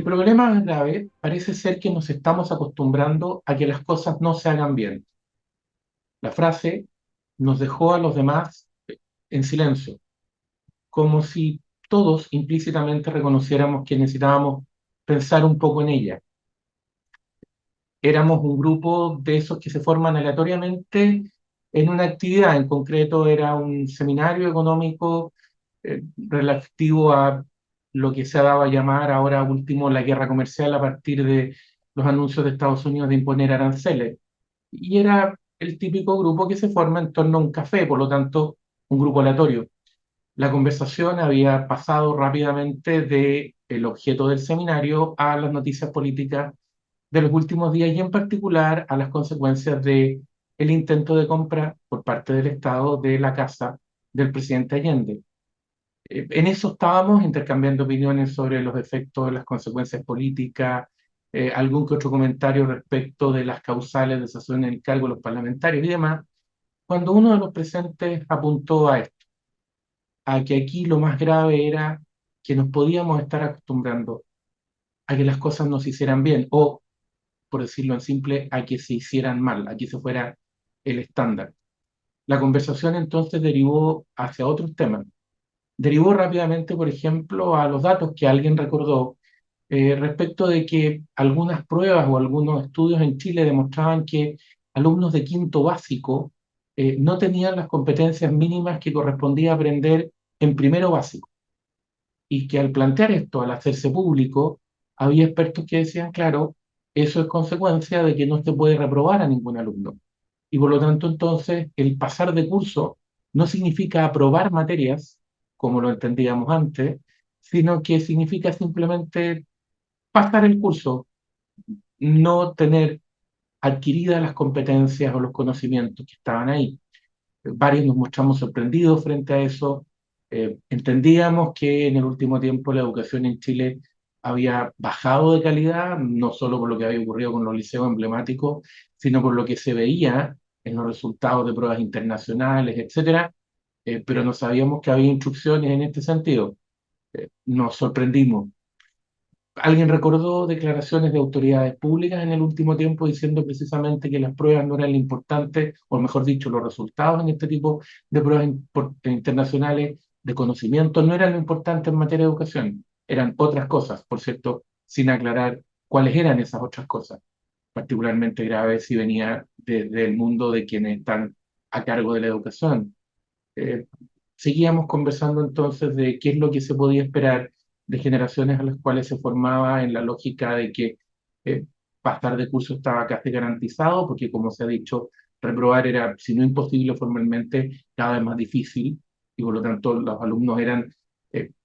problema más grave parece ser que nos estamos acostumbrando a que las cosas no se hagan bien. La frase nos dejó a los demás en silencio, como si todos implícitamente reconociéramos que necesitábamos pensar un poco en ella. Éramos un grupo de esos que se forman aleatoriamente en una actividad, en concreto era un seminario económico relativo a lo que se ha dado a llamar ahora último la guerra comercial a partir de los anuncios de Estados Unidos de imponer aranceles. Y era el típico grupo que se forma en torno a un café, por lo tanto, un grupo aleatorio. La conversación había pasado rápidamente de el objeto del seminario a las noticias políticas de los últimos días y en particular a las consecuencias de el intento de compra por parte del Estado de la casa del presidente Allende. En eso estábamos intercambiando opiniones sobre los efectos, las consecuencias políticas, algún que otro comentario respecto de las causales de cesación en el cargo de los parlamentarios y demás, cuando uno de los presentes apuntó a esto, a que aquí lo más grave era que nos podíamos estar acostumbrando a que las cosas no se hicieran bien, o, por decirlo en simple, a que se hicieran mal, a que se fuera el estándar. La conversación entonces derivó hacia otros temas. Derivó rápidamente, por ejemplo, a los datos que alguien recordó respecto de que algunas pruebas o algunos estudios en Chile demostraban que alumnos de quinto básico no tenían las competencias mínimas que correspondía aprender en primero básico. Y que al plantear esto, al hacerse público, había expertos que decían, claro, eso es consecuencia de que no se puede reprobar a ningún alumno. Y por lo tanto, entonces, el pasar de curso no significa aprobar materias, como lo entendíamos antes, sino que significa simplemente pasar el curso, no tener adquiridas las competencias o los conocimientos que estaban ahí. Varios nos mostramos sorprendidos frente a eso. Entendíamos que en el último tiempo la educación en Chile había bajado de calidad, no solo por lo que había ocurrido con los liceos emblemáticos, sino por lo que se veía en los resultados de pruebas internacionales, etcétera, pero no sabíamos que había instrucciones en este sentido. Nos sorprendimos. Alguien recordó declaraciones de autoridades públicas en el último tiempo diciendo precisamente que las pruebas no eran lo importante, o mejor dicho, los resultados en este tipo de pruebas internacionales de conocimiento no eran lo importante en materia de educación, eran otras cosas, por cierto, sin aclarar cuáles eran esas otras cosas, particularmente grave si venía desde el mundo de quienes están a cargo de la educación. Eh, Seguíamos conversando entonces de qué es lo que se podía esperar de generaciones a las cuales se formaba en la lógica de que eh, pasar de curso estaba casi garantizado, porque como se ha dicho, reprobar era, si no imposible formalmente, cada vez más difícil, y por lo tanto los alumnos eran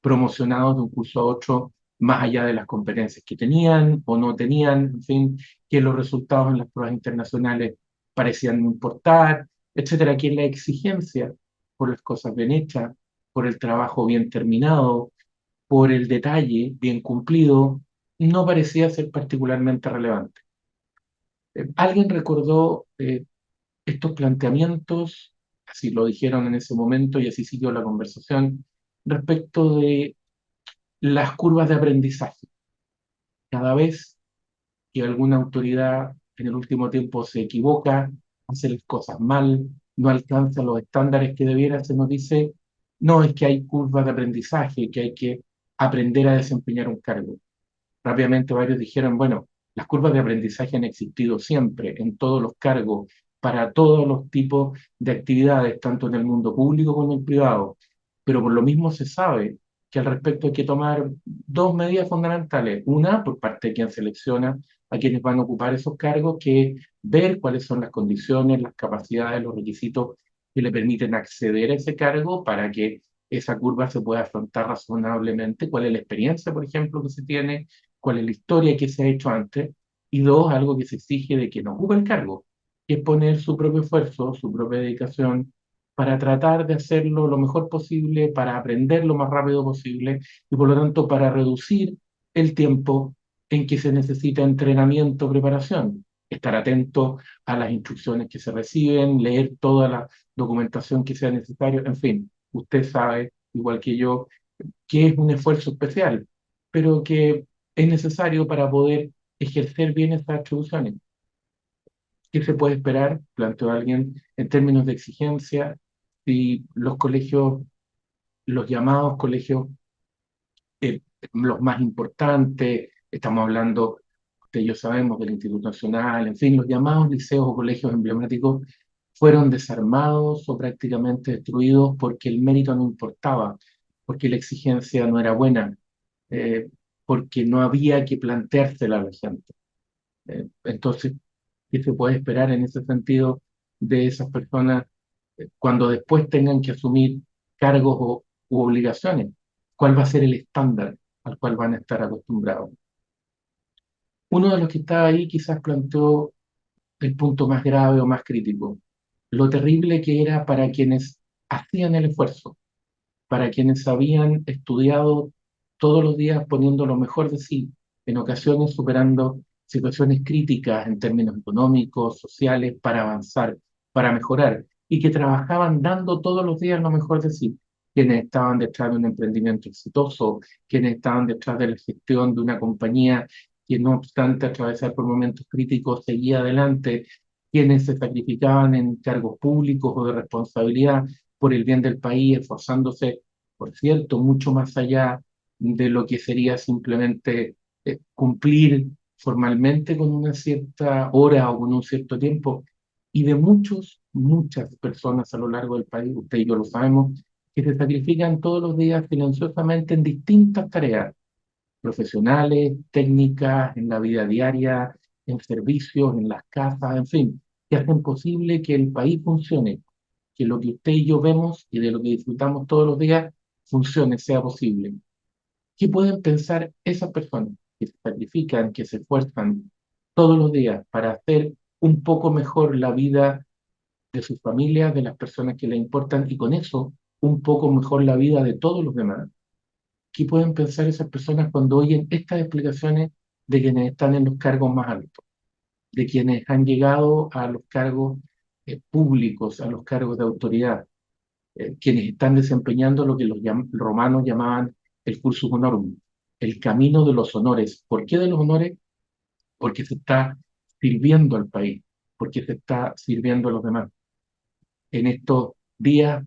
promocionados de un curso a otro más allá de las competencias que tenían o no tenían, en fin, que los resultados en las pruebas internacionales parecían no importar, etcétera, que la exigencia por las cosas bien hechas, por el trabajo bien terminado, por el detalle bien cumplido, no parecía ser particularmente relevante. Alguien recordó estos planteamientos, así lo dijeron en ese momento y así siguió la conversación, respecto de las curvas de aprendizaje. Cada vez que alguna autoridad en el último tiempo se equivoca, hace las cosas mal, no alcanza los estándares que debiera, se nos dice, no, es que hay curvas de aprendizaje, que hay que aprender a desempeñar un cargo. Rápidamente varios dijeron, bueno, las curvas de aprendizaje han existido siempre, en todos los cargos, para todos los tipos de actividades, tanto en el mundo público como en el privado. Pero por lo mismo se sabe que al respecto hay que tomar dos medidas fundamentales. Una, por parte de quien selecciona a quienes van a ocupar esos cargos, que es ver cuáles son las condiciones, las capacidades, los requisitos que le permiten acceder a ese cargo para que esa curva se pueda afrontar razonablemente, cuál es la experiencia, por ejemplo, que se tiene, cuál es la historia que se ha hecho antes, y dos, algo que se exige de quien ocupa el cargo, que es poner su propio esfuerzo, su propia dedicación para tratar de hacerlo lo mejor posible, para aprender lo más rápido posible y por lo tanto para reducir el tiempo en que se necesita entrenamiento, preparación. Estar atento a las instrucciones que se reciben, leer toda la documentación que sea necesario, en fin, usted sabe, igual que yo, que es un esfuerzo especial, pero que es necesario para poder ejercer bien estas atribuciones. ¿Qué se puede esperar? Planteó alguien en términos de exigencia, si los colegios, los llamados colegios, los más importantes, estamos hablando, ustedes y yo sabemos, del Instituto Nacional, en fin, los llamados liceos o colegios emblemáticos fueron desarmados o prácticamente destruidos porque el mérito no importaba, porque la exigencia no era buena, eh, porque no había que planteársela a la gente. Entonces, ¿qué se puede esperar en ese sentido de esas personas cuando después tengan que asumir cargos u obligaciones? ¿Cuál va a ser el estándar al cual van a estar acostumbrados? Uno de los que estaba ahí quizás planteó el punto más grave o más crítico, lo terrible que era para quienes hacían el esfuerzo, para quienes habían estudiado todos los días poniendo lo mejor de sí, en ocasiones superando situaciones críticas en términos económicos, sociales, para avanzar, para mejorar, y que trabajaban dando todos los días lo mejor de sí, quienes estaban detrás de un emprendimiento exitoso, quienes estaban detrás de la gestión de una compañía que no obstante atravesar por momentos críticos seguía adelante, quienes se sacrificaban en cargos públicos o de responsabilidad por el bien del país, esforzándose, por cierto, mucho más allá de lo que sería simplemente cumplir formalmente con una cierta hora o con un cierto tiempo, y de muchas personas a lo largo del país, usted y yo lo sabemos, que se sacrifican todos los días silenciosamente en distintas tareas profesionales, técnicas, en la vida diaria, en servicios, en las casas, en fin, que hacen posible que el país funcione, que lo que usted y yo vemos y de lo que disfrutamos todos los días funcione, sea posible. ¿Qué pueden pensar esas personas que se sacrifican, que se esfuerzan todos los días para hacer un poco mejor la vida de sus familias, de las personas que les importan y con eso un poco mejor la vida de todos los demás? ¿Qué pueden pensar esas personas cuando oyen estas explicaciones de quienes están en los cargos más altos, de quienes han llegado a los cargos públicos, a los cargos de autoridad, quienes están desempeñando lo que los romanos llamaban el cursus honorum, el camino de los honores? ¿Por qué de los honores? Porque se está sirviendo al país, porque se está sirviendo a los demás. En estos días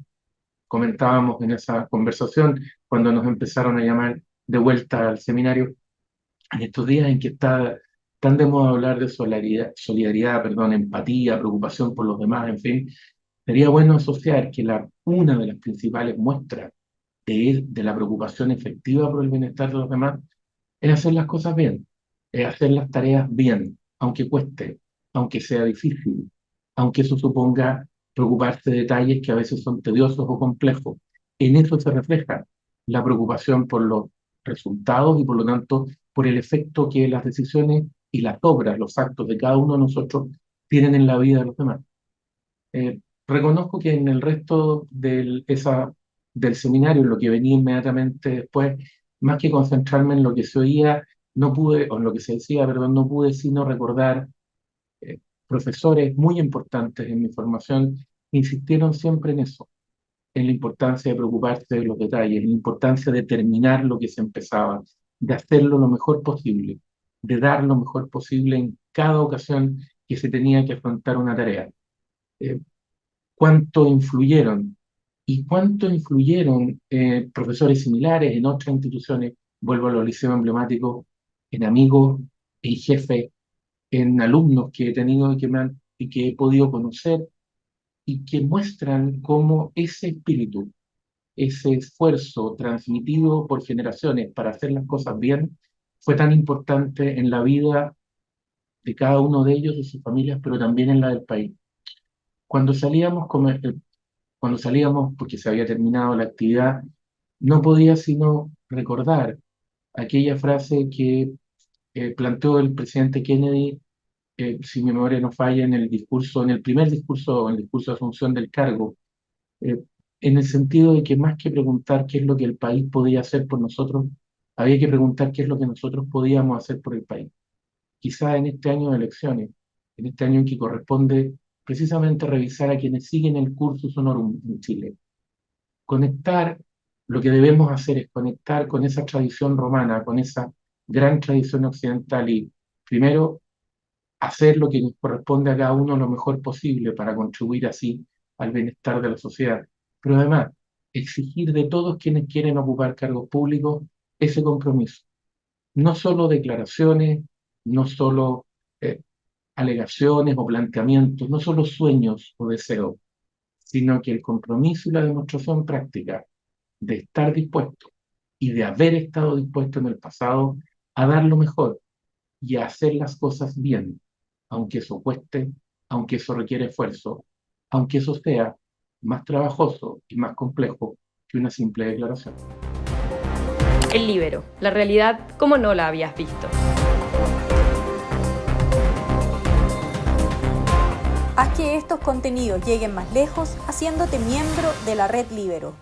comentábamos en esa conversación, cuando nos empezaron a llamar de vuelta al seminario, en estos días en que está tan de moda hablar de solidaridad, perdón, empatía, preocupación por los demás, en fin, sería bueno asociar que una de las principales muestras de la preocupación efectiva por el bienestar de los demás es hacer las cosas bien, es hacer las tareas bien, aunque cueste, aunque sea difícil, aunque eso suponga preocuparse de detalles que a veces son tediosos o complejos. En eso se refleja la preocupación por los resultados y por lo tanto por el efecto que las decisiones y las obras, los actos de cada uno de nosotros tienen en la vida de los demás. Reconozco que en el resto del seminario, en lo que venía inmediatamente después, más que concentrarme en lo que se oía, no pude, o en lo que se decía, perdón, no pude sino recordar eh, profesores muy importantes en mi formación que insistieron siempre en eso, en la importancia de preocuparse de los detalles, en la importancia de terminar lo que se empezaba, de hacerlo lo mejor posible, de dar lo mejor posible en cada ocasión que se tenía que afrontar una tarea. Eh, ¿Cuánto influyeron? ¿Y cuánto influyeron profesores similares en otras instituciones? Vuelvo a los liceos emblemáticos, en amigos, en jefes, en alumnos que he tenido y que he podido conocer y que muestran cómo ese espíritu, ese esfuerzo transmitido por generaciones para hacer las cosas bien, fue tan importante en la vida de cada uno de ellos, de sus familias, pero también en la del país. Cuando salíamos, cuando salíamos, porque se había terminado la actividad, no podía sino recordar aquella frase que planteó el presidente Kennedy, si mi memoria no falla, en el discurso, en el primer discurso, en el discurso de asunción del cargo, eh, en el sentido de que más que preguntar qué es lo que el país podía hacer por nosotros, había que preguntar qué es lo que nosotros podíamos hacer por el país. Quizá en este año de elecciones, en este año en que corresponde precisamente revisar a quienes siguen el cursus honorum en Chile, conectar, lo que debemos hacer es conectar con esa tradición romana, con esa gran tradición occidental y primero hacer lo que nos corresponde a cada uno lo mejor posible para contribuir así al bienestar de la sociedad. Pero además, exigir de todos quienes quieren ocupar cargos públicos ese compromiso. No solo declaraciones, no solo eh, alegaciones o planteamientos, no solo sueños o deseos, sino que el compromiso y la demostración práctica de estar dispuesto y de haber estado dispuesto en el pasado a dar lo mejor y a hacer las cosas bien, aunque eso cueste, aunque eso requiere esfuerzo, aunque eso sea más trabajoso y más complejo que una simple declaración. El Líbero, la realidad como no la habías visto. Haz que estos contenidos lleguen más lejos haciéndote miembro de la Red Líbero.